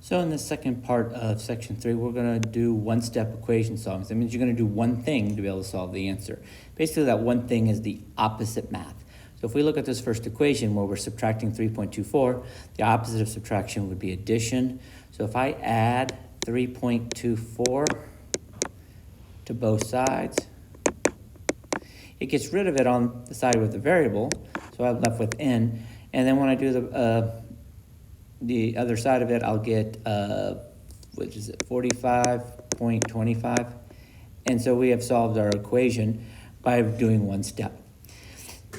So in the second part of section 3, we're going to do one-step equation solving. So that means you're going to do one thing to be able to solve the answer. Basically, that one thing is the opposite math. So if we look at this first equation where we're subtracting 3.24, the opposite of subtraction would be addition. So if I add 3.24 to both sides, it gets rid of it on the side with the variable, so I'm left with n. And then when I do the other side of it, I'll get, which is it, 45.25. And so we have solved our equation by doing one step.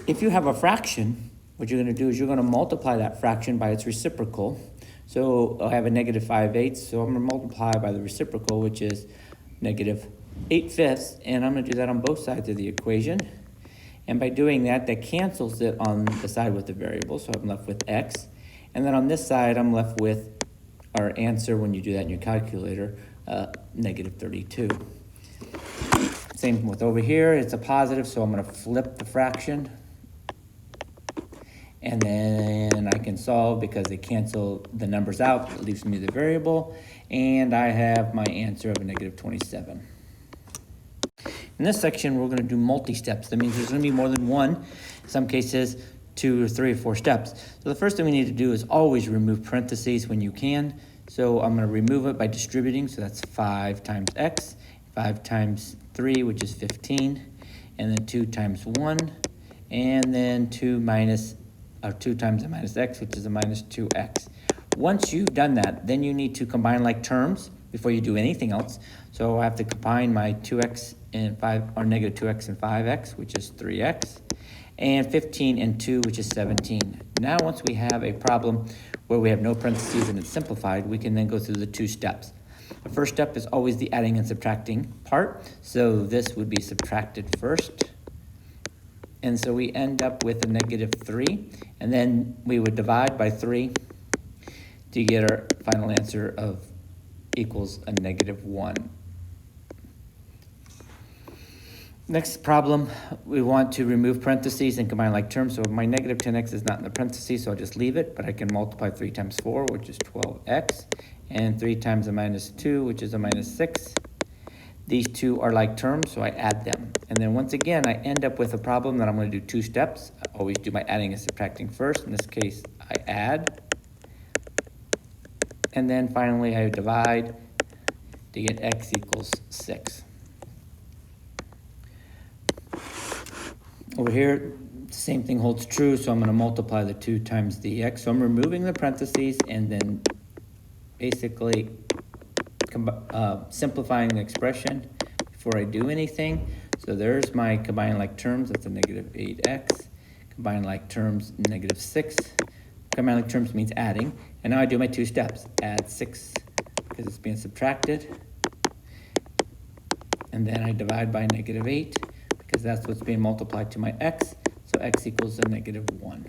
If you have a fraction, what you're going to do is you're going to multiply that fraction by its reciprocal. So I have a negative 5/8, so I'm going to multiply by the reciprocal, which is negative 8/5, and I'm going to do that on both sides of the equation. And by doing that, that cancels it on the side with the variable, so I'm left with x. And then on this side, I'm left with our answer when you do that in your calculator, negative 32. Same with over here, it's a positive, so I'm going to flip the fraction. And then I can solve because they cancel the numbers out. It leaves me the variable. And I have my answer of a negative 27. In this section, we're going to do multi-steps. That means there's going to be more than one, in some cases 2 or 3 or 4 steps. So the first thing we need to do is always remove parentheses when you can. So I'm going to remove it by distributing. So that's 5 times x, 5 times 3, which is 15, and then 2 times 1, and then 2 times a minus x, which is a minus 2x. Once you've done that, then you need to combine like terms before you do anything else. So I have to combine my 2x and 5, or negative 2x and 5x, which is 3x, and 15 and 2, which is 17. Now, once we have a problem where we have no parentheses and it's simplified, we can then go through the 2 steps. The first step is always the adding and subtracting part. So this would be subtracted first. And so we end up with a negative 3. And then we would divide by 3 to get our final answer of equals a negative 1. Next problem, we want to remove parentheses and combine like terms. So my negative 10x is not in the parentheses, so I'll just leave it. But I can multiply 3 times 4, which is 12x. And 3 times a minus 2, which is a minus 6. These two are like terms, so I add them. And then once again, I end up with a problem that I'm going to do 2 steps. I always do my adding and subtracting first. In this case, I add. And then finally, I divide to get x equals 6. Over here, the same thing holds true, so I'm going to multiply the 2 times the x. So I'm removing the parentheses and then basically simplifying the expression before I do anything. So there's my combine like terms, that's a negative 8x. Combine like terms, negative 6. Combine like terms means adding. And now I do my 2 steps. Add 6 because it's being subtracted. And then I divide by negative 8 because that's what's being multiplied to my x. So x equals a negative 1.